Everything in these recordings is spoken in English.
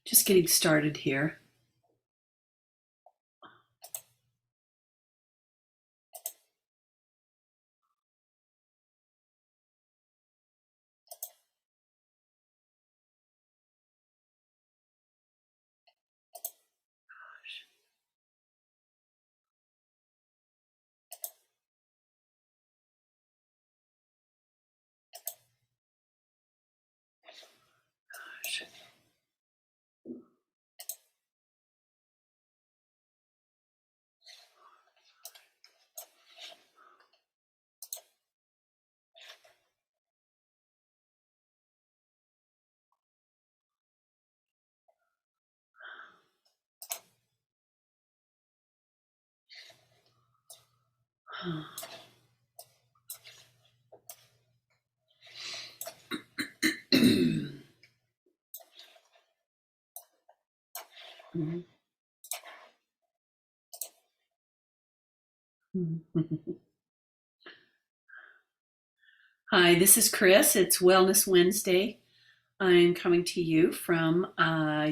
Just getting started here. Hi, this is Chris. It's Wellness Wednesday. I'm coming to you from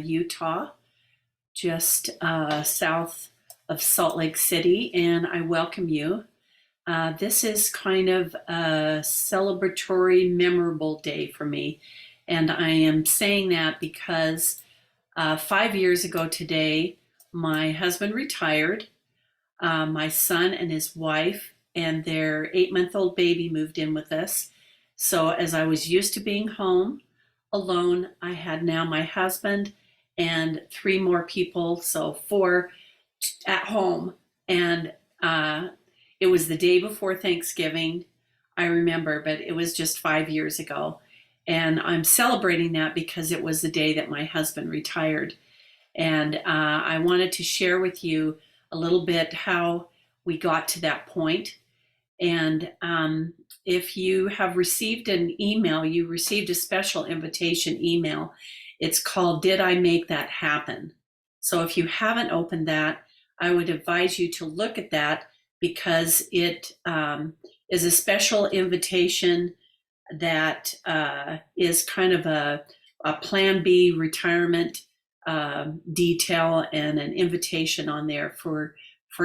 Utah, just south of Salt Lake City, and I welcome you. This is kind of a celebratory, memorable day for me, and I am saying that because 5 years ago today, my husband retired. My son and his wife and their 8-month-old baby moved in with us. So, as I was used to being home alone, I had now my husband and three more people, so four at home. And it was the day before Thanksgiving, I remember, but it was just 5 years ago. And I'm celebrating that because it was the day that my husband retired. And I wanted to share with you a little bit how we got to that point. And if you have received an email, you received a special invitation email. It's called Did I Make That Happen? So if you haven't opened that, I would advise you to look at that because it is a special invitation that is kind of a Plan B retirement detail and an invitation on there for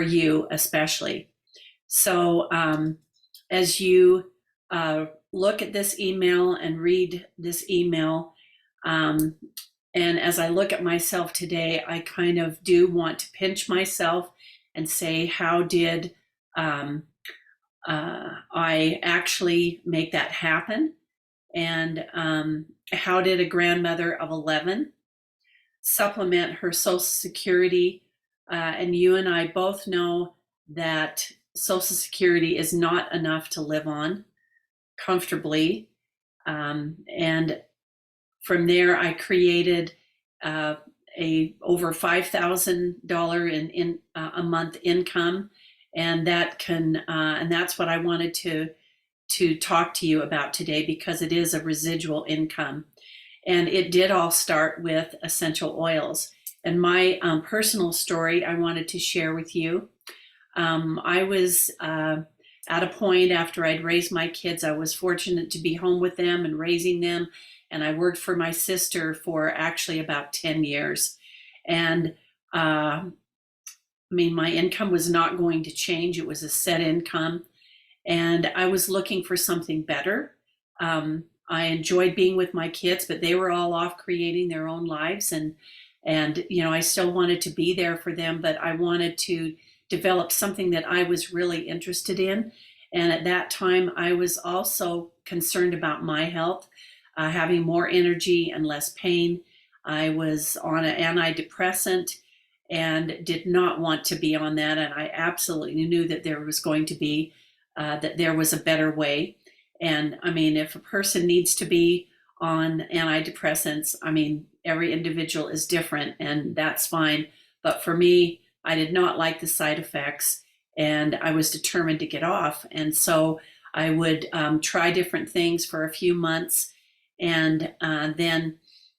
you especially. So as you look at this email and read this email, and as I look at myself today, I kind of do want to pinch myself and say, how did I actually make that happen? And how did a grandmother of 11 supplement her Social Security? And you and I both know that Social Security is not enough to live on comfortably. And from there, I created a over $5,000 in a month income, and that's what I wanted to talk to you about today because it is a residual income. And it did all start with essential oils. And my personal story I wanted to share with you. I was at a point after I'd raised my kids, I was fortunate to be home with them and raising them. And I worked for my sister for actually about 10 years. And I mean, my income was not going to change. It was a set income. And I was looking for something better. I enjoyed being with my kids, but they were all off creating their own lives, and I still wanted to be there for them, but I wanted to develop something that I was really interested in. And at that time, I was also concerned about my health, having more energy and less pain. I was on an antidepressant and did not want to be on that, and I absolutely knew that there was going to be that there was a better way. And I mean, if a person needs to be on antidepressants, I mean, every individual is different, and that's fine. But for me, I did not like the side effects, and I was determined to get off. And so I would try different things for a few months. And then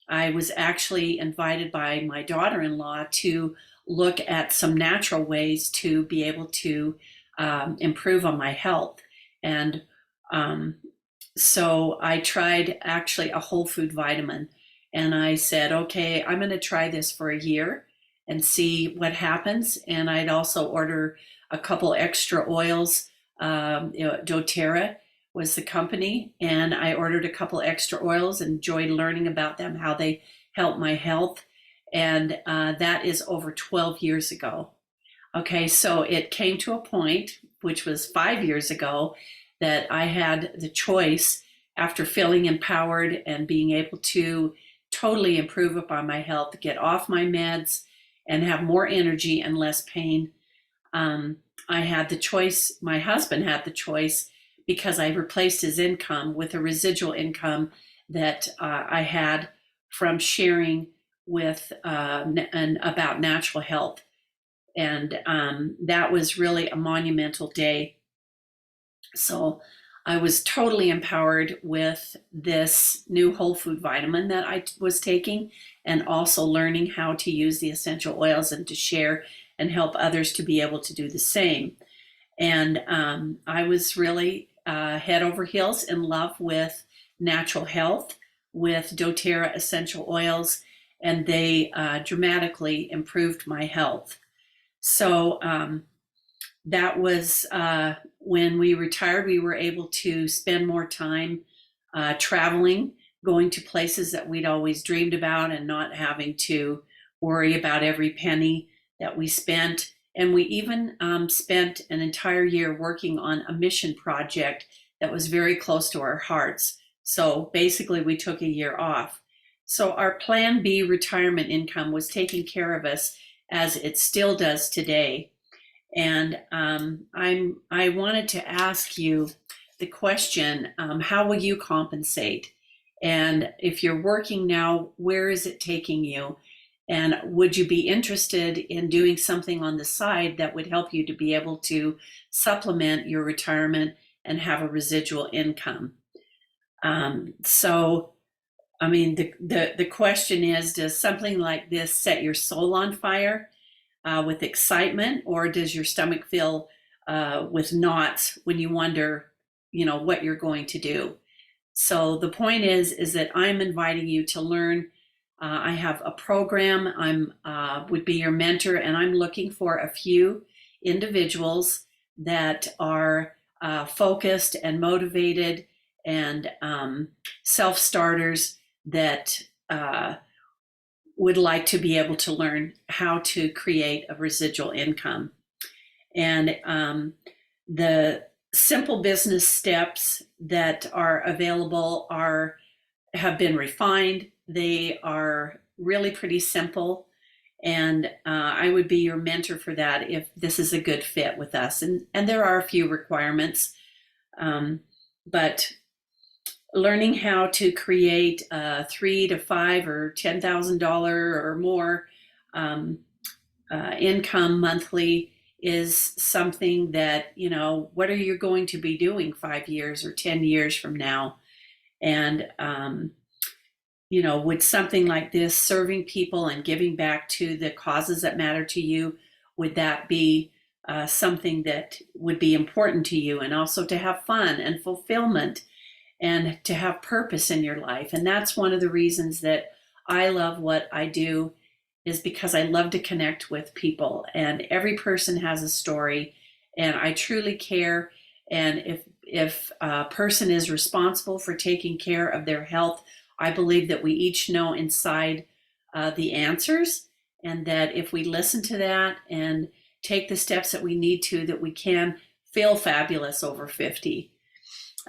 I was actually invited by my daughter in law to look at some natural ways to be able to improve on my health. And so I tried actually a whole food vitamin. And I said, okay, I'm going to try this for a year and see what happens. And I'd also order a couple extra oils. doTERRA was the company, and I ordered a couple extra oils and enjoyed learning about them, how they help my health. And that is over 12 years ago. Okay, so it came to a point, which was 5 years ago, that I had the choice after feeling empowered and being able to totally improve upon my health, get off my meds, and have more energy and less pain. I had the choice, my husband had the choice, because I replaced his income with a residual income that I had from sharing with and about natural health. And that was really a monumental day. So I was totally empowered with this new whole food vitamin that I was taking, and also learning how to use the essential oils and to share and help others to be able to do the same. And I was really head over heels in love with natural health, with doTERRA essential oils, and they dramatically improved my health. So that was when we retired, we were able to spend more time traveling, going to places that we'd always dreamed about, and not having to worry about every penny that we spent. And we even spent an entire year working on a mission project that was very close to our hearts. So basically, we took a year off. So our Plan B retirement income was taking care of us, as it still does today. And I wanted to ask you the question, how will you compensate? And if you're working now, where is it taking you? And would you be interested in doing something on the side that would help you to be able to supplement your retirement and have a residual income? So, I mean, the question is, does something like this set your soul on fire with excitement, or does your stomach fill with knots when you wonder, what you're going to do? So the point is that I'm inviting you to learn. I have a program. I'm would be your mentor, and I'm looking for a few individuals that are focused and motivated and self-starters that would like to be able to learn how to create a residual income. And the simple business steps that are available have been refined. They are really pretty simple. And I would be your mentor for that if this is a good fit with us. And there are a few requirements, but learning how to create a $3,000 to $5,000 or $10,000 or more income monthly is something that, what are you going to be doing 5 years or 10 years from now? And, would something like this, serving people and giving back to the causes that matter to you, would that be something that would be important to you? And also to have fun and fulfillment and to have purpose in your life. And that's one of the reasons that I love what I do, is because I love to connect with people, and every person has a story, and I truly care. And if a person is responsible for taking care of their health, I believe that we each know inside the answers, and that if we listen to that and take the steps that we need to, that we can feel fabulous over 50.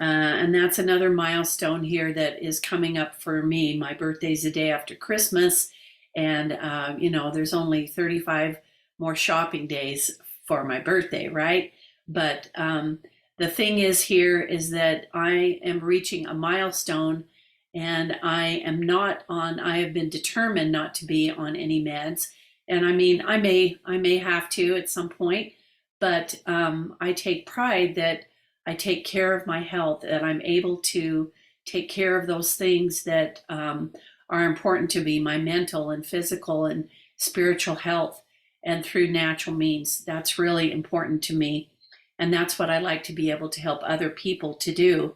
And that's another milestone here that is coming up for me. My birthday's the day after Christmas, and there's only 35 more shopping days for my birthday, right? But the thing is here is that I am reaching a milestone, and I have been determined not to be on any meds. And I mean, I may have to at some point, but I take pride that I take care of my health, that I'm able to take care of those things that are important to me, my mental and physical and spiritual health, and through natural means. That's really important to me. And that's what I like to be able to help other people to do.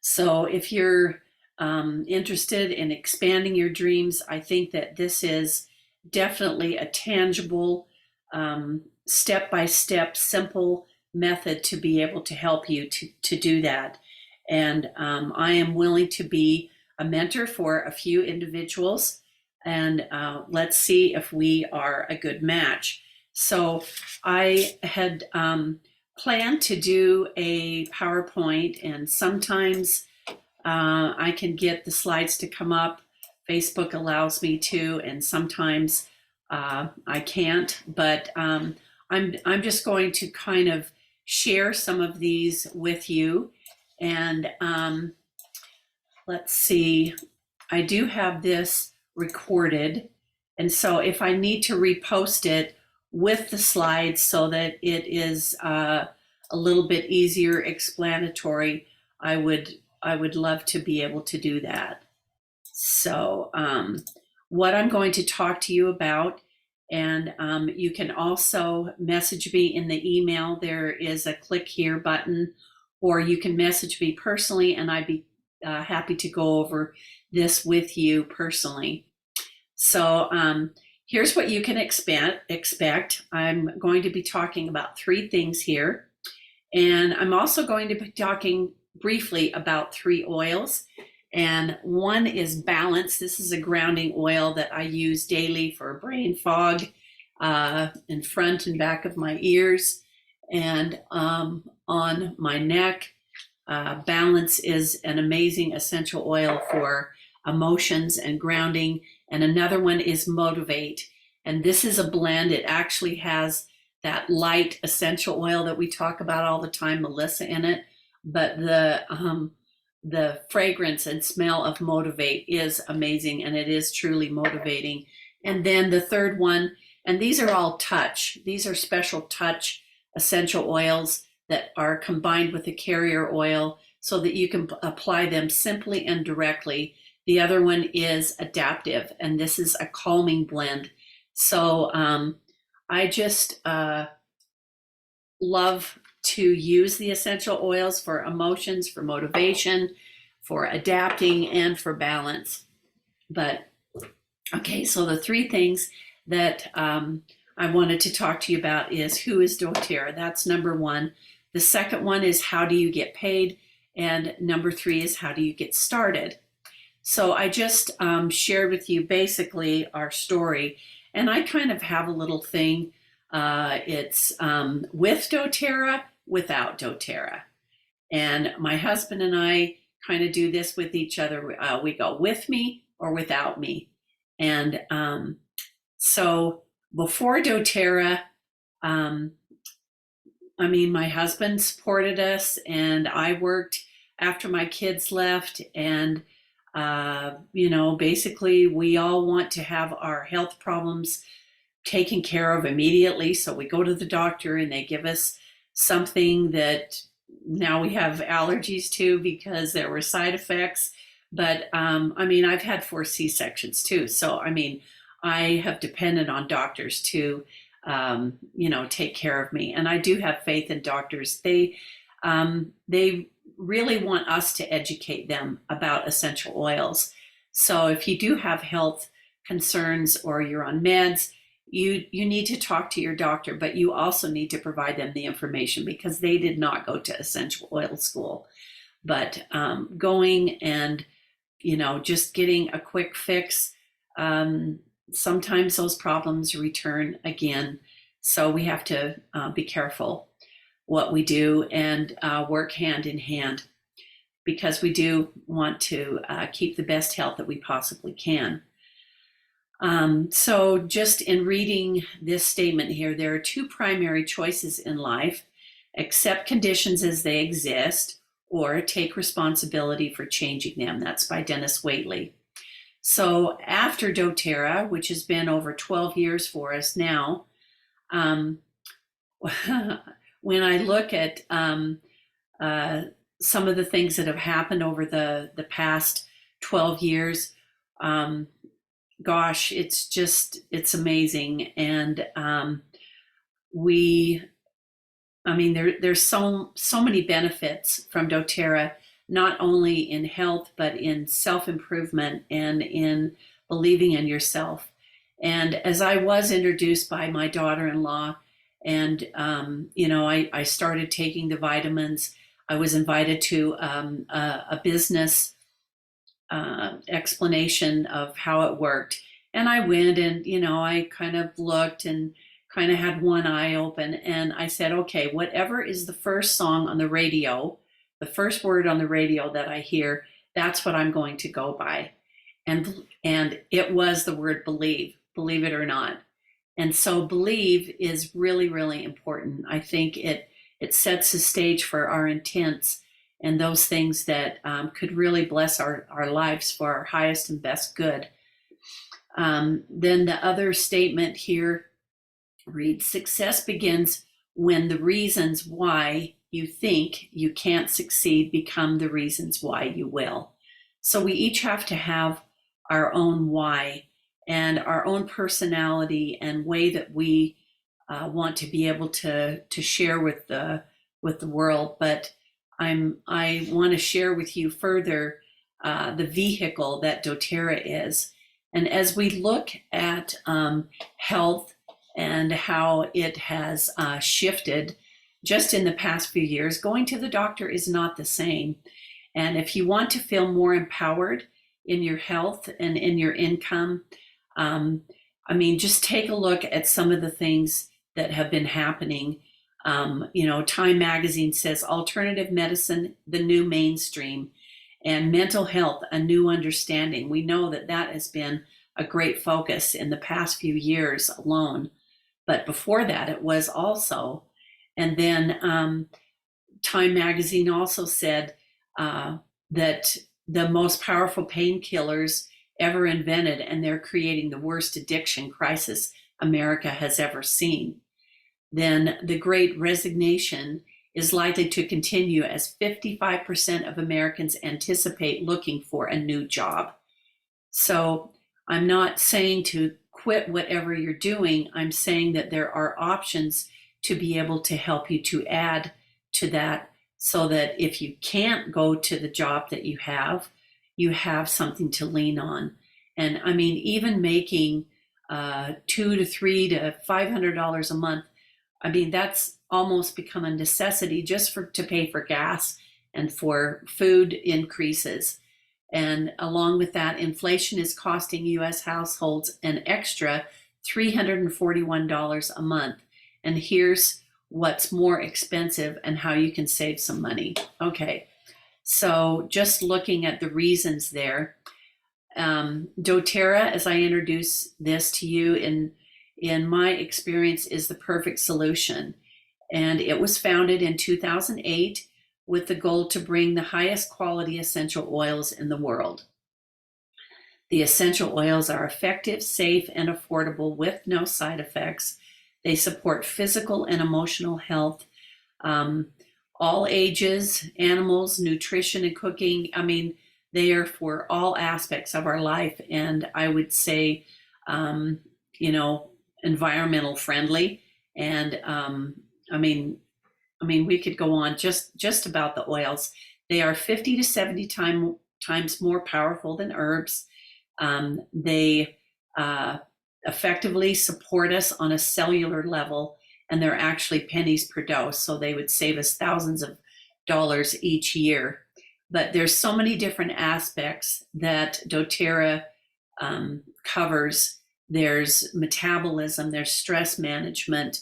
So if you're interested in expanding your dreams, I think that this is definitely a tangible, step-by-step, simple method to be able to help you to do that. And I am willing to be a mentor for a few individuals, and let's see if we are a good match. So I had planned to do a PowerPoint, and sometimes I can get the slides to come up. Facebook allows me to, and sometimes I can't. But I'm just going to kind of share some of these with you. And let's see, I do have this recorded, and so if I need to repost it with the slides so that it is a little bit easier explanatory, I would love to be able to do that. So what I'm going to talk to you about, and you can also message me in the email. There is a click here button, or you can message me personally, and I'd be happy to go over this with you personally. So here's what you can expect. I'm going to be talking about 3 things here, and I'm also going to be talking briefly about 3 oils. And one is Balance. This is a grounding oil that I use daily for brain fog in front and back of my ears and on my neck. Balance is an amazing essential oil for emotions and grounding. And another one is Motivate. And this is a blend. It actually has that light essential oil that we talk about all the time, Melissa, in it. But the fragrance and smell of Motivate is amazing, and it is truly motivating. And then the third one, and these are all touch. These are special touch essential oils that are combined with the carrier oil so that you can apply them simply and directly. The other one is Adaptive, and this is a calming blend. So I just love to use the essential oils for emotions, for motivation, for adapting, and for balance. But okay, so the 3 things that I wanted to talk to you about is, who is doTERRA? That's number 1. The second one is, how do you get paid? And number 3 is, how do you get started? So I just shared with you basically our story, and I kind of have a little thing. It's with doTERRA, without doTERRA. And my husband and I kind of do this with each other. We go with me or without me. And so before doTERRA, I mean, my husband supported us, and I worked after my kids left. And, basically, we all want to have our health problems taken care of immediately. So we go to the doctor, and they give us something that now we have allergies to because there were side effects. But, I've had 4 C-sections too. So, I have depended on doctors to take care of me. And I do have faith in doctors. They really want us to educate them about essential oils. So if you do have health concerns or you're on meds, you need to talk to your doctor, but you also need to provide them the information, because they did not go to essential oil school. But going and, just getting a quick fix, sometimes those problems return again. So we have to be careful what we do and work hand in hand, because we do want to keep the best health that we possibly can. So just in reading this statement here, there are 2 primary choices in life: accept conditions as they exist, or take responsibility for changing them. That's by Dennis Waitley. So after doTERRA, which has been over 12 years for us now, when I look at some of the things that have happened over the past 12 years, gosh, it's amazing. And there's so many benefits from doTERRA not only in health, but in self-improvement and in believing in yourself. And as I was introduced by my daughter-in-law, and I started taking the vitamins. I was invited to a business explanation of how it worked. And I went and, I kind of looked and kind of had one eye open. And I said, okay, whatever is the first song on the radio, the first word on the radio that I hear, that's what I'm going to go by. And it was the word believe it or not. And so believe is really, really important. I think it sets the stage for our intents and those things that could really bless our lives for our highest and best good. Then the other statement here reads, success begins when the reasons why you think you can't succeed become the reasons why you will. So we each have to have our own why and our own personality and way that we want to be able to share with the world. But I want to share with you further the vehicle that doTERRA is. And as we look at health and how it has shifted just in the past few years, going to the doctor is not the same. And if you want to feel more empowered in your health and in your income, just take a look at some of the things that have been happening. Time Magazine says alternative medicine, the new mainstream, and mental health, a new understanding. We know that has been a great focus in the past few years alone. But before that, it was also. And then Time Magazine also said that the most powerful painkillers ever invented, and they're creating the worst addiction crisis America has ever seen. Then the Great Resignation is likely to continue as 55% of Americans anticipate looking for a new job. So I'm not saying to quit whatever you're doing. I'm saying that there are options to be able to help you to add to that, so that if you can't go to the job that you have something to lean on. And even making $200 to $300 to $500 a month, that's almost become a necessity just to pay for gas and for food increases. And along with that, inflation is costing U.S. households an extra $341 a month. And here's what's more expensive and how you can save some money. Okay, so just looking at the reasons there, doTERRA, as I introduce this to you, in my experience, is the perfect solution. And it was founded in 2008 with the goal to bring the highest quality essential oils in the world. The essential oils are effective, safe, and affordable with no side effects. They support physical and emotional health, all ages, animals, nutrition, and cooking. They are for all aspects of our life. And I would say, environmental friendly. And we could go on just about the oils. They are 50 to 70 times more powerful than herbs. They effectively support us on a cellular level, and they're actually pennies per dose. So they would save us thousands of dollars each year. But there's so many different aspects that doTERRA covers. There's metabolism, there's stress management,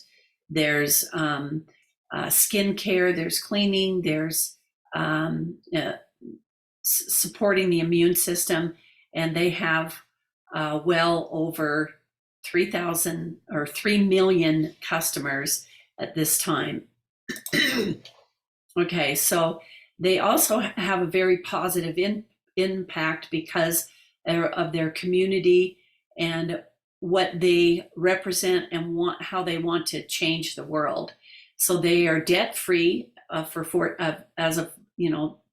there's skin care, there's cleaning, there's supporting the immune system. And they have well over 3,000 or 3 million customers at this time. Okay, so they also have a very positive impact because of their community and what they represent and how they want to change the world. So they are debt-free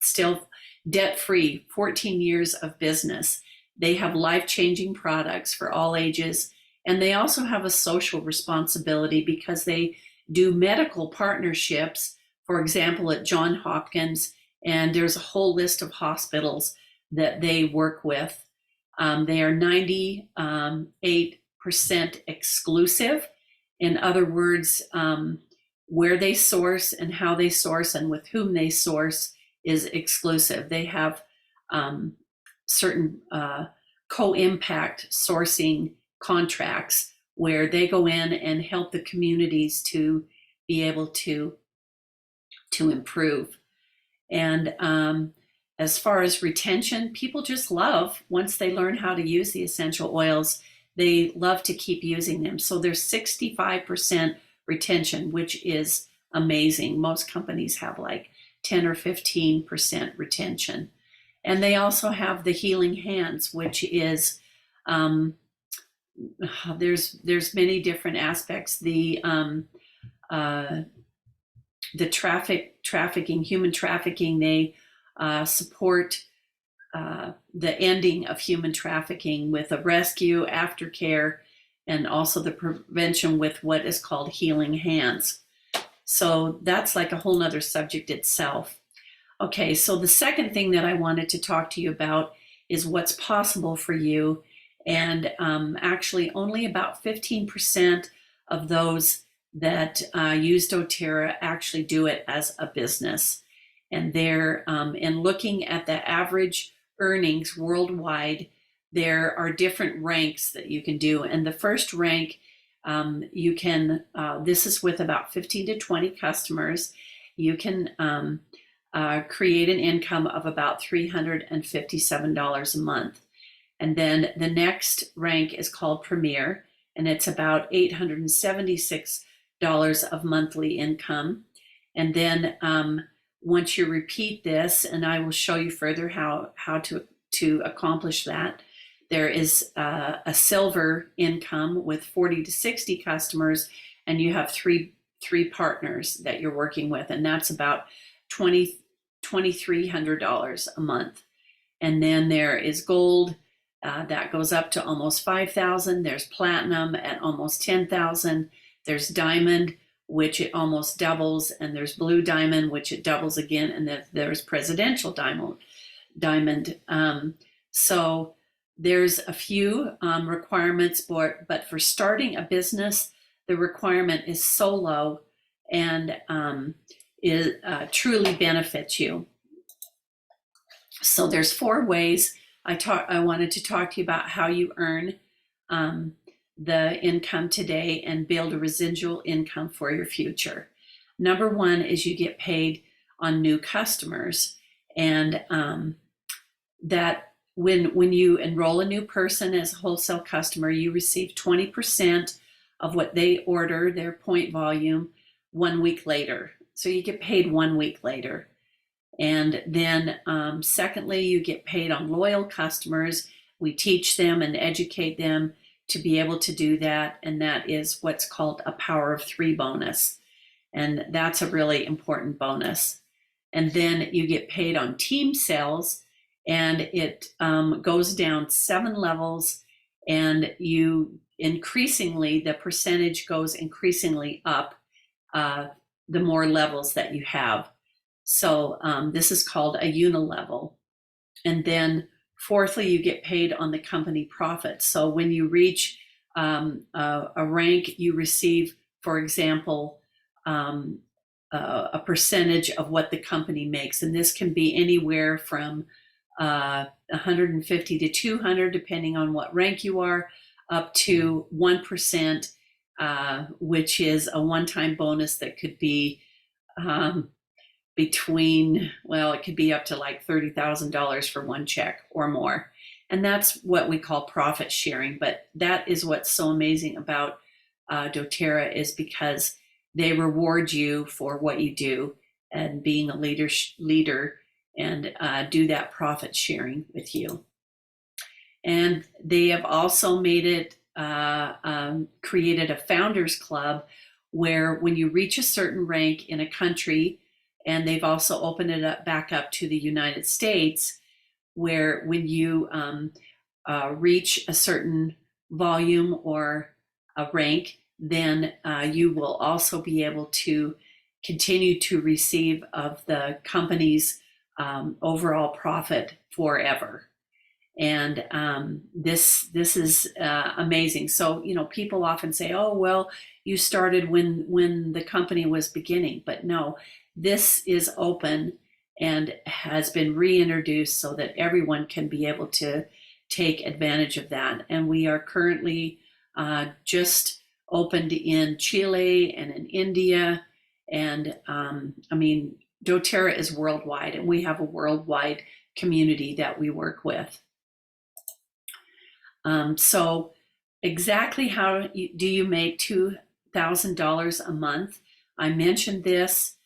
still debt-free, 14 years of business. They have life-changing products for all ages, and they also have a social responsibility because they do medical partnerships, for example, at Johns Hopkins And there's a whole list of hospitals that they work with. They are 98% exclusive. In other words, where they source and how they source and with whom they source is exclusive. They have certain co-impact sourcing contracts where they go in and help the communities to be able to improve. And as far as retention, people just love, once they learn how to use the essential oils, they love to keep using them. So there's 65% retention, which is amazing. Most companies have like 10 or 15% retention. And they also have the healing hands, which is there's many different aspects. The trafficking, human trafficking, they support the ending of human trafficking with a rescue, aftercare, and also the prevention with what is called healing hands. So that's like a whole nother subject itself. Okay, so the second thing that I wanted to talk to you about is what's possible for you. And actually only about 15% of those that use doTERRA actually do it as a business. And they're in looking at the average earnings worldwide, there are different ranks that you can do. And the first rank, you can, this is with about 15 to 20 customers, you can create an income of about $357 a month. And then the next rank is called Premier, and it's about $876 of monthly income. And then once you repeat this, and I will show you further how to accomplish that, there is a silver income with 40 to 60 customers, and you have three partners that you're working with, and that's about $2,300 a month. And then there is gold, that goes up to almost 5,000. There's platinum at almost 10,000. There's diamond, which it almost doubles, and there's blue diamond, which it doubles again, and then there's presidential diamond. So there's a few requirements, but for starting a business, the requirement is so low, and it truly benefits you. So there's 4 ways. I wanted to talk to you about how you earn the income today and build a residual income for your future. Number 1 is you get paid on new customers, and that when you enroll a new person as a wholesale customer, you receive 20% of what they order, their point volume, 1 week later. So you get paid 1 week later. And then secondly, you get paid on loyal customers. We teach them and educate them to be able to do that. And that is what's called a power of 3 bonus. And that's a really important bonus. And then you get paid on team sales, and it goes down 7 levels, and the percentage goes increasingly up the more levels that you have. So this is called a unilevel. And then fourthly, you get paid on the company profit. So when you reach a rank, you receive, for example, a percentage of what the company makes. And this can be anywhere from 150 to 200, depending on what rank you are, up to 1%, which is a one-time bonus that could be it could be up to like $30,000 for 1 check or more. And that's what we call profit sharing. But that is what's so amazing about doTERRA, is because they reward you for what you do and being a leader and do that profit sharing with you. And they have also made it, created a founders club where when you reach a certain rank in a country, and they've also opened it back up to the United States, where when you reach a certain volume or a rank, then you will also be able to continue to receive of the company's overall profit forever. And this is amazing. So people often say, "Oh, well, you started when the company was beginning," but no, this is open and has been reintroduced so that everyone can be able to take advantage of that. And we are currently just opened in Chile and in India, and doTERRA is worldwide, and we have a worldwide community that we work with. So exactly how do you make $2,000 a month? I mentioned this.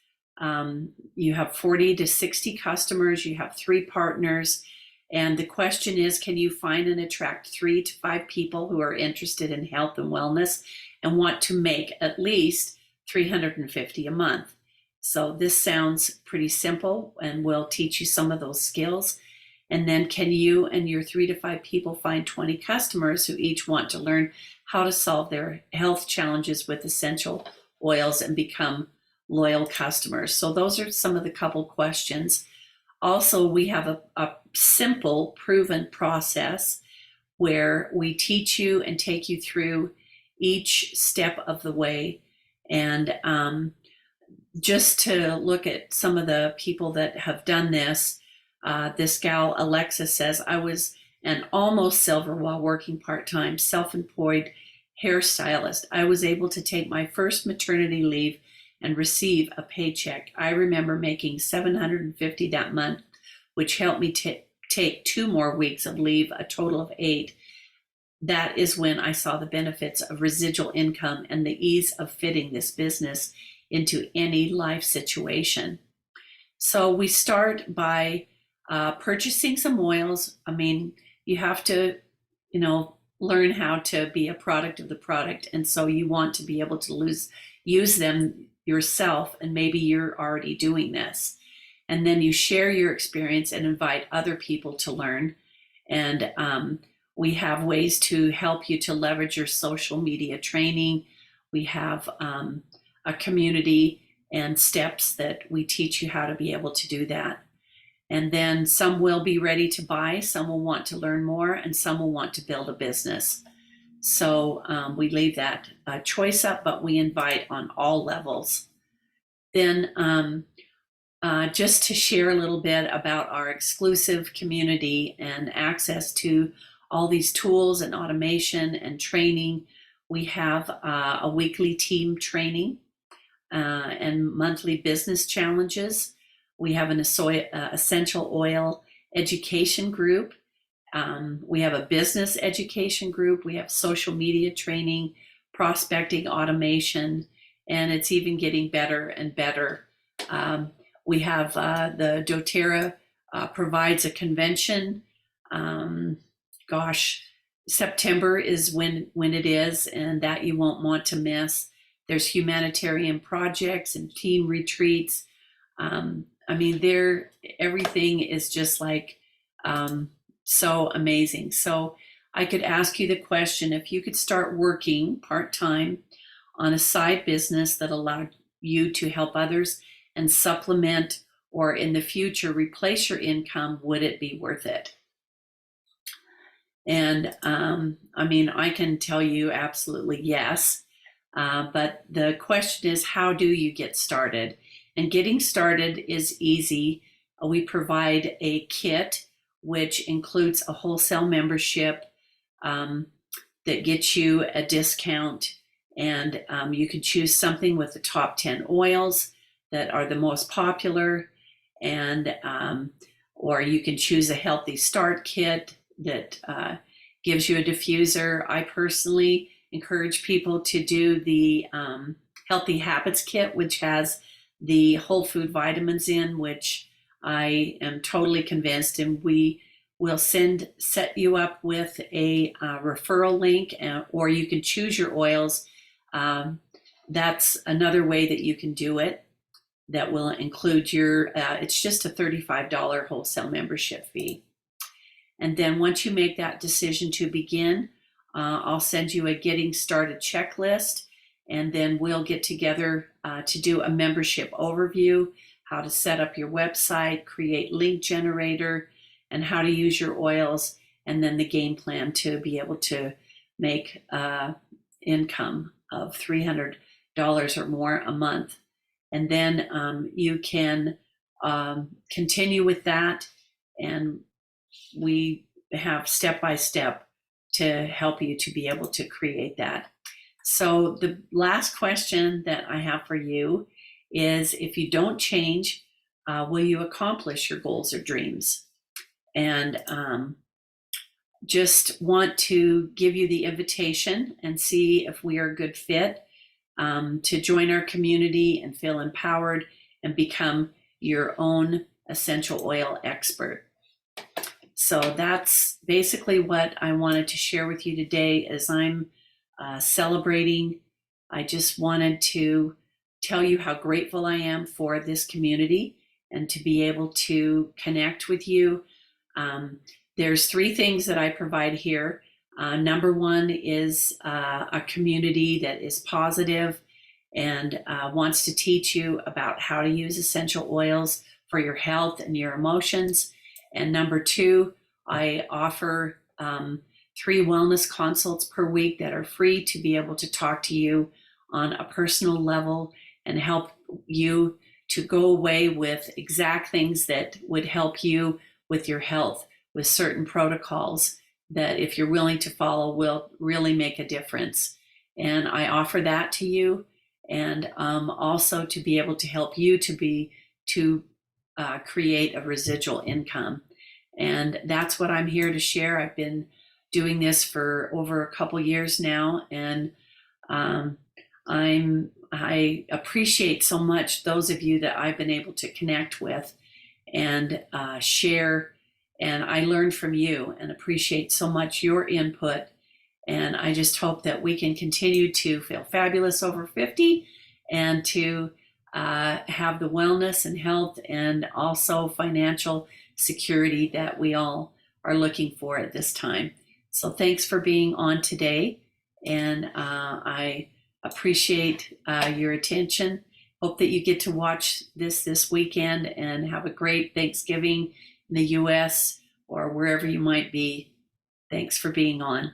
You have 40 to 60 customers, you have 3 partners, and the question is, can you find and attract 3 to 5 people who are interested in health and wellness and want to make at least $350 a month? So this sounds pretty simple, and we'll teach you some of those skills. And then can you and your 3 to 5 people find 20 customers who each want to learn how to solve their health challenges with essential oils and become loyal customers? So those are some of the couple questions. Also, we have a simple, proven process where we teach you and take you through each step of the way. And just to look at some of the people that have done this, this gal, Alexa, says, "I was an almost silver while working part-time, self-employed hairstylist. I was able to take my first maternity leave and receive a paycheck. I remember making $750 that month, which helped me take 2 more weeks of leave, a total of 8. That is when I saw the benefits of residual income and the ease of fitting this business into any life situation." So we start by purchasing some oils. You have to, learn how to be a product of the product. And so you want to be able to use them yourself, and maybe you're already doing this. And then you share your experience and invite other people to learn. And we have ways to help you to leverage your social media training. We have a community and steps that we teach you how to be able to do that. And then some will be ready to buy, some will want to learn more, and some will want to build a business. So we leave that choice up, but we invite on all levels. Then just to share a little bit about our exclusive community and access to all these tools and automation and training, we have a weekly team training and monthly business challenges. We have an essential oil education group. We have a business education group. We have social media training, prospecting, automation, and it's even getting better and better. We have the doTERRA provides a convention. September is when it is, and that you won't want to miss. There's humanitarian projects and team retreats. Everything is just like so amazing. So I could ask you the question, if you could start working part-time on a side business that allowed you to help others and supplement or in the future replace your income, would it be worth it? And I can tell you absolutely yes. But the question is, how do you get started? And getting started is easy. We provide a kit, which includes a wholesale membership that gets you a discount. And you can choose something with the top 10 oils that are the most popular. And or you can choose a healthy start kit that gives you a diffuser. I personally encourage people to do the Healthy Habits Kit, which has the whole food vitamins in, which I am totally convinced, and we will set you up with a referral link, or you can choose your oils. That's another way that you can do it. That will include your, it's just a $35 wholesale membership fee. And then once you make that decision to begin, I'll send you a getting started checklist, and then we'll get together to do a membership overview, how to set up your website, create link generator, and how to use your oils, and then the game plan to be able to make income of $300 or more a month. And then you can continue with that, and we have step by step to help you to be able to create that. So the last question that I have for you is, if you don't change, will you accomplish your goals or dreams? And just want to give you the invitation and see if we are a good fit to join our community and feel empowered and become your own essential oil expert. So that's basically what I wanted to share with you today. As I'm celebrating, I just wanted to tell you how grateful I am for this community and to be able to connect with you. There's 3 things that I provide here. Number 1 is a community that is positive and wants to teach you about how to use essential oils for your health and your emotions. And number 2, I offer 3 wellness consults per week that are free to be able to talk to you on a personal level and help you to go away with exact things that would help you with your health, with certain protocols that, if you're willing to follow, will really make a difference. And I offer that to you, and also to be able to help you to create a residual income. And that's what I'm here to share. I've been doing this for over a couple years now, and I appreciate so much those of you that I've been able to connect with and share. And I learn from you and appreciate so much your input. And I just hope that we can continue to feel fabulous over 50 and to have the wellness and health and also financial security that we all are looking for at this time. So thanks for being on today. And I appreciate your attention. Hope that you get to watch this weekend and have a great Thanksgiving in the US or wherever you might be. Thanks for being on.